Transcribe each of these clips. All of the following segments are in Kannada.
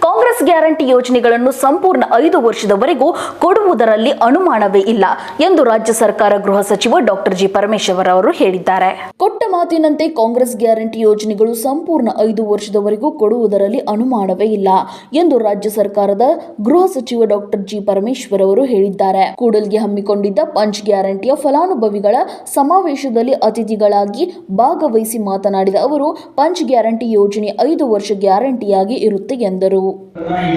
ಕಾಂಗ್ರೆಸ್ ಗ್ಯಾರಂಟಿ ಯೋಜನೆಗಳನ್ನು ಸಂಪೂರ್ಣ 5 ವರ್ಷದವರೆಗೂ ಕೊಡುವುದರಲ್ಲಿ ಅನುಮಾನವೇ ಇಲ್ಲ ಎಂದು ರಾಜ್ಯ ಸರ್ಕಾರ ಗೃಹ ಸಚಿವ ಡಾಕ್ಟರ್ ಜಿ ಪರಮೇಶ್ವರ್ ಅವರು ಹೇಳಿದ್ದಾರೆ. ಕೊಟ್ಟ ಮಾತಿನಂತೆ ಕಾಂಗ್ರೆಸ್ ಗ್ಯಾರಂಟಿ ಯೋಜನೆಗಳು ಸಂಪೂರ್ಣ 5 ವರ್ಷದವರೆಗೂ ಕೊಡುವುದರಲ್ಲಿ ಅನುಮಾನವೇ ಇಲ್ಲ ಎಂದು ರಾಜ್ಯ ಸರ್ಕಾರದ ಗೃಹ ಸಚಿವ ಡಾಕ್ಟರ್ ಜಿ ಪರಮೇಶ್ವರ್ ಅವರು ಹೇಳಿದ್ದಾರೆ. ಕೂಡಲ್ಗೆ ಹಮ್ಮಿಕೊಂಡಿದ್ದ ಪಂಚ್ ಗ್ಯಾರಂಟಿಯ ಫಲಾನುಭವಿಗಳ ಸಮಾವೇಶದಲ್ಲಿ ಅತಿಥಿಗಳಾಗಿ ಭಾಗವಹಿಸಿ ಮಾತನಾಡಿದ ಅವರು, ಪಂಚ್ ಗ್ಯಾರಂಟಿ ಯೋಜನೆ 5 ವರ್ಷ ಗ್ಯಾರಂಟಿಯಾಗಿ ಇರುತ್ತೆ ಎಂದರು.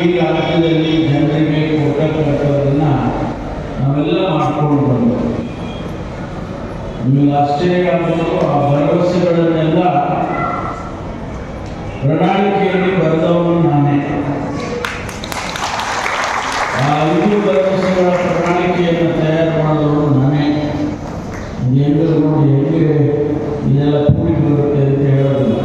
ಈ ರಾಜ್ಯದಲ್ಲಿ ಜನರಿಗೆ ಕೊಟ್ಟದ್ದನ್ನ ನಾವೆಲ್ಲ ಮಾಡ್ಕೊಂಡು ಬಂದೆವು. ನಿಮಗೆ ಆಶ್ಚರ್ಯ ಆಗೋದು, ಆ ಭರವಸೆಗಳನ್ನೆಲ್ಲ ಪ್ರಣಾಳಿಕೆಯಲ್ಲಿ ಬರೆದವನು ನಾನೇ. ಆ 5 ಭರವಸೆಗಳ ಪ್ರಣಾಳಿಕೆಯನ್ನು ತಯಾರು ಮಾಡಿದವರು ನಾನೇ. ಎಲ್ಲರೂ ನೋಡಿ ಹೆಂಗೆ ಇದೆಲ್ಲ ಕೂಡಿ ಬರುತ್ತೆ ಅಂತ ಹೇಳೋದಿಲ್ಲ.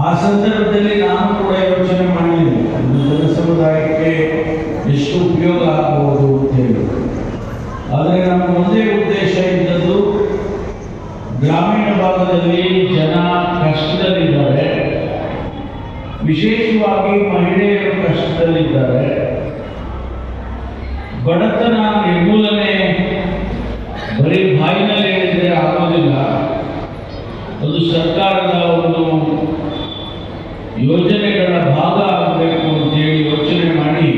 ಆ ಸಂದರ್ಭದಲ್ಲಿ ನಾನು ಕೂಡ ಯೋಚನೆ ಮಾಡಿದ್ದೀನಿ, ಜನ ಸಮುದಾಯಕ್ಕೆ ಎಷ್ಟು ಉಪಯೋಗ ಆಗಬಹುದು ಅಂತ ಹೇಳಿ. ಆದರೆ ನಮ್ಮ ಒಂದೇ ಉದ್ದೇಶ ಇದ್ದದ್ದು, ಗ್ರಾಮೀಣ ಭಾಗದಲ್ಲಿ ಜನ ಕಷ್ಟದಲ್ಲಿದ್ದಾರೆ, ವಿಶೇಷವಾಗಿ ಮಹಿಳೆಯರು ಕಷ್ಟದಲ್ಲಿದ್ದಾರೆ. ಬಡತನ ನಿರ್ಮೂಲನೆ ಬರೀ ಬಾಯಿನಲ್ಲಿ ಹೇಳಿದರೆ ಆಗೋದಿಲ್ಲ, ಅದು ಸರ್ಕಾರದ ಒಂದು ಯೋಜನೆಗಳ ಭಾಗ ಆಗಬೇಕು ಅಂತೇಳಿ ಯೋಚನೆ ಮಾಡಿ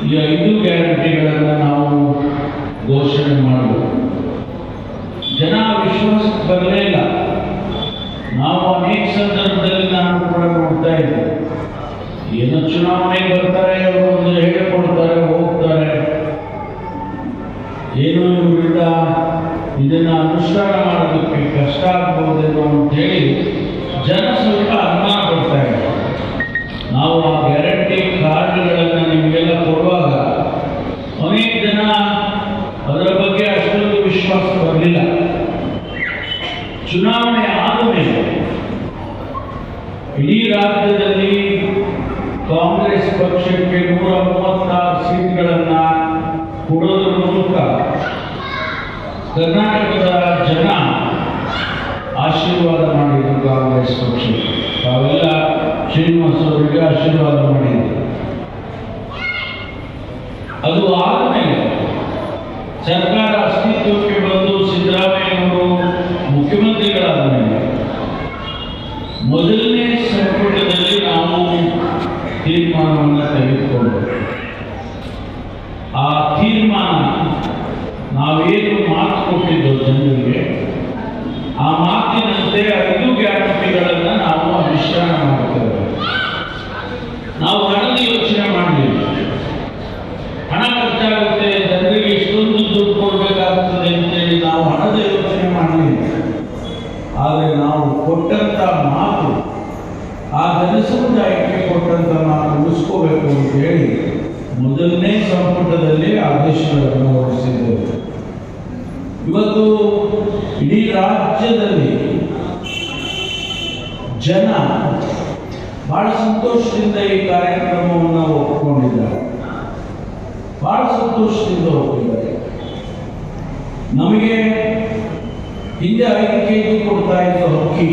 ಈ 5 ಗ್ಯಾರಂಟಿಗಳನ್ನು ನಾವು ಘೋಷಣೆ ಮಾಡಬೇಕು. ಜನ ವಿಶ್ವಾಸಕ್ಕೆ ಬರಲೇ ಇಲ್ಲ. ನಾವು ಅನೇಕ ಸಂದರ್ಭದಲ್ಲಿ ನಾನು ಕೂಡ ನೋಡ್ತಾ ಇದ್ದೆ, ಏನೋ ಚುನಾವಣೆಗೆ ಬರ್ತಾರೆ, ಒಂದು ಹೇಳಿಕೊಡ್ತಾರೆ, ಹೋಗ್ತಾರೆ, ಏನು ಇವರಿಂದ ಇದನ್ನು ಅನುಷ್ಠಾನ ಮಾಡೋದಕ್ಕೆ ಕಷ್ಟ ಆಗ್ಬೋದೇನೋ ಅಂತೇಳಿ ಜನ ಸ್ವಲ್ಪ ಅನುಮಾನ ಪಡ್ತಾ ಇದ್ದಾರೆ. ನಾವು ಆ ಗ್ಯಾರಂಟಿ ಕಾರ್ಡ್ಗಳನ್ನು ನಿಮಗೆಲ್ಲ ಕೊಡುವಾಗ ಅನೇಕ ಜನ ಅದರ ಬಗ್ಗೆ ಅಷ್ಟೊಂದು ವಿಶ್ವಾಸ ಬರಲಿಲ್ಲ. ಚುನಾವಣೆ ಆದ ಮೇಲೆ ಇಡೀ ರಾಜ್ಯದಲ್ಲಿ ಕಾಂಗ್ರೆಸ್ ಪಕ್ಷಕ್ಕೆ 136 ಸೀಟ್ಗಳನ್ನು ಕೊಡೋದ್ರ ಮೂಲಕ ಕರ್ನಾಟಕದ ಜನ ಆಶೀರ್ವಾದ ಮಾಡಿದ್ರು ಕಾಂಗ್ರೆಸ್ ಪಕ್ಷಕ್ಕೆ. ತಾವೆಲ್ಲ ಶ್ರೀನಿವಾಸ್ ಅವರಿಗೆ ಆಶೀರ್ವಾದ ಮಾಡಿದ್ರು. ಅದು ಆದಮೇಲೆ ಸರ್ಕಾರ ಅಸ್ತಿತ್ವಕ್ಕೆ ಬಂದು ಸಿದ್ದರಾಮಯ್ಯನವರು ಮುಖ್ಯಮಂತ್ರಿಗಳಾದ ಮೇಲೆ ಮೊದಲನೇ ಸಂಪುಟದಲ್ಲಿ ನಾವು ತೀರ್ಮಾನವನ್ನು ತೆಗೆದುಕೊಂಡೆವು. ಆ ತೀರ್ಮಾನ ನಾವೇನು ಮಾತು ಕೊಟ್ಟಿದ್ದು ಜನರಿಗೆ, ಆ ಮಾತಿನಂತೆ 5 ಗ್ಯಾರಂಟಿಗಳನ್ನು ನಾವು ಅನುಷ್ಠಾನ ಮಾಡುತ್ತೇವೆ. ನಾವು ಹಣದ ಯೋಚನೆ ಮಾಡಲಿಲ್ಲ. ಹಣ ಖರ್ಚಾಗುತ್ತೆ, ಜನರಿಗೆ ಇಷ್ಟೊಂದು ದುಡ್ಡು ಕೊಡಬೇಕಾಗ್ತದೆ ಅಂತೇಳಿ ನಾವು ಹಣದ ಯೋಚನೆ ಮಾಡಲಿಲ್ಲ. ಆದರೆ ನಾವು ಕೊಟ್ಟಂಥ ಮಾತು, ಆ ಜನ ಸಮುದಾಯಕ್ಕೆ ಕೊಟ್ಟಂಥ ಮಾತು ಉಳಿಸ್ಕೋಬೇಕು ಅಂತೇಳಿ ಮೊದಲನೇ ಸಂಪುಟದಲ್ಲಿ ಆದೇಶಗಳನ್ನು ಹೊರಡಿಸಿದ್ದೇವೆ. ಇವತ್ತು ಇಡೀ ರಾಜ್ಯದಲ್ಲಿ ಜನ ಬಹಳ ಸಂತೋಷದಿಂದ ಈ ಕಾರ್ಯಕ್ರಮವನ್ನು ಒಪ್ಪಿಕೊಂಡಿದ್ದಾರೆ, ಬಹಳ ಸಂತೋಷದಿಂದ ಒಪ್ಪಿದ್ದಾರೆ. ನಮಗೆ ಹಿಂದೆ 5 kg ಕೊಡ್ತಾ ಇದ್ದು ಅಕ್ಕಿ,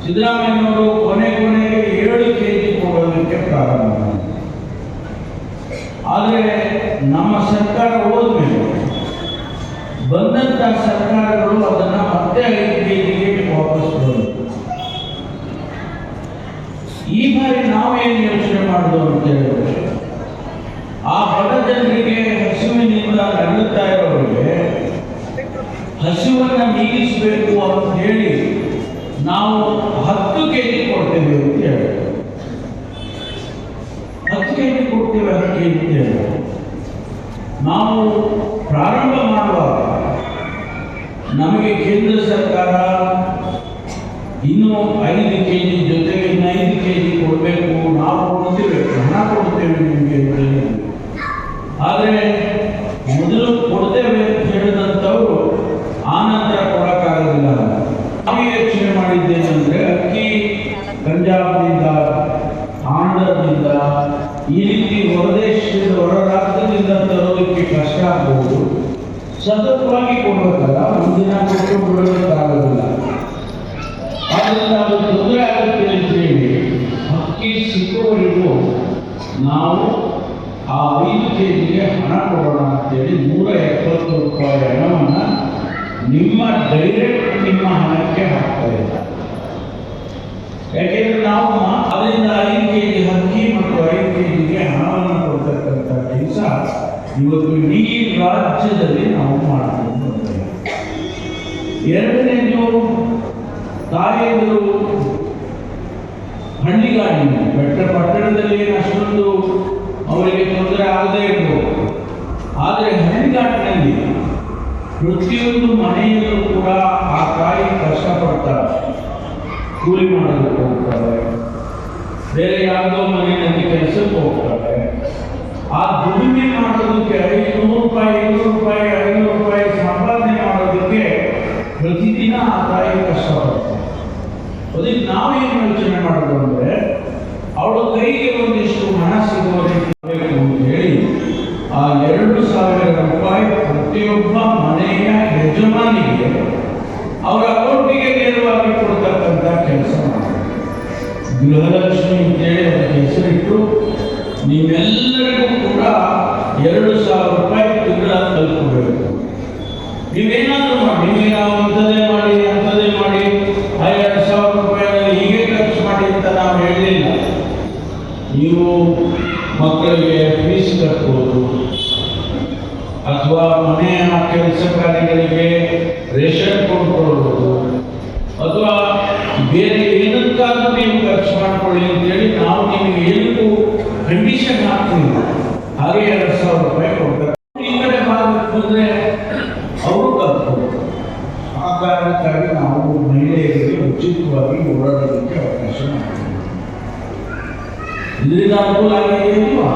ಸಿದ್ದರಾಮಯ್ಯನವರು ಕೊನೆಗೆ 7 kg ಕೊಡೋದಕ್ಕೆ ಪ್ರಾರಂಭ ಮಾಡಿದರು. ಆದರೆ ನಮ್ಮ ಸರ್ಕಾರ ಹೋದ್ಮೇಲೆ ಬಂದಂಥ ಸರ್ಕಾರಗಳು ಅದನ್ನು ಮತ್ತೆ 5 kg ವಾಪಸ್ ಬರೋದು. ಈ ಬಾರಿ ನಾವೇನು ಯೋಚನೆ ಮಾಡೋದು ಅಂತ ಹೇಳಿದ್ರೆ, ಆ ಬಡ ಜನರಿಗೆ, ಹಸಿವಿನಿಂದ ನರಳುತ್ತಾ ಇರೋರಿಗೆ ಹಸಿವನ್ನು ನೀಗಿಸಬೇಕು ಅಂತ ಹೇಳಿ ನಾವು 10 kg ಕೊಡ್ತೇವೆ ಅಂತ ಹೇಳಿ 10 kg ಕೊಡ್ತೇವೆ, 10 kg ಅಂತ ಹೇಳಿ ನಾವು ಪ್ರಾರಂಭ ಮಾಡುವಾಗ ನಮಗೆ ಕೇಂದ್ರ ಸರ್ಕಾರ ಇನ್ನೂ 5 kg ಜೊತೆಗೆ ಇನ್ನು 5 kg ಕೊಡಬೇಕು, ನಾವು ಕೊಡ್ತೇವೆ, ಹಣ ಕೊಡ್ತೇವೆ ನಿಮಗೆ ಅಂತ ಹೇಳಿದ್ರು. ಆದರೆ ಮೊದಲು ಕೊಡ್ತೇವೆ ಅಂತ ಹೇಳಿದಂಥವರು ಆನಂತರ ಕೊಡೋಕ್ಕಾಗೋದಿಲ್ಲ. ನಾವು ಯೋಚನೆ ಮಾಡಿದ್ದೇನೆಂದರೆ, ಅಕ್ಕಿ ಪಂಜಾಬ್ನಿಂದ, ಆಂಧ್ರದಿಂದ, ಈ ರೀತಿ ಹೊರದೇಶದಿಂದ, ಹೊರ ರಾಜ್ಯದಿಂದ ತರೋದಕ್ಕೆ ಕಷ್ಟ ಆಗಬಹುದು. ಸತತವಾಗಿ ಕೊಡಬೇಕಲ್ಲ, ಒಂದಿನ ಕೊಟ್ಟು ಬಿಡೋದಕ್ಕಾಗೋದಿಲ್ಲ. ಆದ್ದರಿಂದ ಅದು ತೊಂದರೆ ಆಗುತ್ತೆ ಅಂತ ಹೇಳಿ ಆ 5 ಕೆಜಿಗೆ ಹಣ ಕೊಡೋಣ ಅಂತೇಳಿ 170 ರೂಪಾಯಿ ಹಣವನ್ನು ನಿಮ್ಮ ಹಣಕ್ಕೆ ಹಾಕ್ತಾ ಇಲ್ಲ. ಯಾಕೆಂದ್ರೆ ನಾವು ಅದರಿಂದ 5 ಕೆಜಿ ಅಕ್ಕಿ ಮತ್ತು 5 ಕೆಜಿಗೆ ಹಣವನ್ನು ಕೊಡ್ತಕ್ಕಂಥ ಕೆಲಸ ಇವತ್ತು ಇಡೀ ರಾಜ್ಯದಲ್ಲಿ ನಾವು ಮಾಡ್ಕೊಂಡು ಬರ್ತೇವೆ. ಎರಡನೇದು, ತಾಯಂದಿರು ಹಳ್ಳಿಗಾಡಿನಲ್ಲಿ ಪಟ್ಟಣದಲ್ಲಿ ಅಷ್ಟೊಂದು ಅವರಿಗೆ ತೊಂದರೆ ಆಗದೇ ಇರ್ಬೋದು. ಆದರೆ ಹಳ್ಳಿಗಾಡಿನಲ್ಲಿ ಪ್ರತಿಯೊಂದು ಮನೆಯಲ್ಲೂ ಕೂಡ ಆ ತಾಯಿ ಕಷ್ಟಪಡ್ತಾರೆ. ಕೂಲಿ ಮಾಡೋದಕ್ಕೆ ಹೋಗ್ತಾರೆ, ಬೇರೆ ಯಾವುದೋ ಮನೆಯಲ್ಲಿ ಕೆಲಸಕ್ಕೆ ಹೋಗ್ತಾರೆ. ಆ ದುಡಿಮೆ ಮಾಡೋದಕ್ಕೆ 500 ರೂಪಾಯಿ 500 ರೂಪಾಯಿ ಸಂಪಾದನೆ ಮಾಡೋದಕ್ಕೆ ಪ್ರತಿದಿನ ಆ ತಾಯಿ ಕಷ್ಟಪಡ್ತಾರೆ. ಅದಕ್ಕೆ ನಾವೇನು ಯೋಚನೆ ಮಾಡೋದು ಅಂದರೆ, ಅವಳ ಕೈಗೆ ಒಂದಿಷ್ಟು ಹಣ ಸಿಗುವ ರೀತಿ ಅಂತ ಹೇಳಿ ಆ 2,000 ರೂಪಾಯಿ ಪ್ರತಿಯೊಬ್ಬ ಮನೆಯ ಯಜಮಾನಿಗೆ ಅವರ ಅಕೌಂಟಿಗೆ ನೇರವಾಗಿ ಕೊಡ್ತಕ್ಕಂಥ ಕೆಲಸ ಮಾಡಿ ಗೃಹಲಕ್ಷ್ಮಿ ಅಂತೇಳಿ ಅದಕ್ಕೆ ಹೆಸರಿಟ್ಟು ನೀವೆಲ್ಲರಿಗೂ ಕೂಡ 2,000 ರೂಪಾಯಿ ತಿಂಗಳ ತಲುಪಬೇಕು. ನೀವೇನಾದರೂ ಮಾಡಿ, ನಾವು ಅಂಥದ್ದೇ ಮಾಡಿ 2,000 ರೂಪಾಯಿನಲ್ಲಿ ಹೀಗೆ ಖರ್ಚು ಮಾಡಿ ಅಂತ ನಾವು ಹೇಳಲಿಲ್ಲ. ನೀವು ಮಕ್ಕಳಿಗೆ ಫೀಸ್ ಕಟ್ಬೋದು, ಅಥವಾ ಮನೆಯ ಕೆಲಸ ಕಾರ್ಯಗಳಿಗೆ ರೇಷನ್ ಕೊಂಡ್ಕೊಳ್ಬೋದು, ಅಥವಾ ಬೇರೆ ಏನಕ್ಕಾದ್ರೂ ನೀವು ಖರ್ಚು ಮಾಡ್ಕೊಳ್ಳಿ ಅಂತೇಳಿ ನಾವು ನಿಮಗೆ ಏನಕ್ಕೂ ಕಂಡೀಷನ್ ಹಾಕ್ತೀವಿ. ಹಾಗೆ 2,000 ರೂಪಾಯಿ ಕೊಡ್ತಾರೆ. ಈ ಕಡೆ ಭಾಗಕ್ಕೆ ಬಂದರೆ ಅವರು ಕಲ್ತ್ಬೋದು. ಆ ಕಾರಣಕ್ಕಾಗಿ ನಾವು ಮಹಿಳೆಯರಿಗೆ ಉಚಿತವಾಗಿ ಓಡಾಡೋದಕ್ಕೆ ಅವಕಾಶ ಮಾಡ್ತೀವಿ. ಇದರಿಂದ ಅನುಕೂಲ ಆಗಿದೆಯಲ್ವಾ?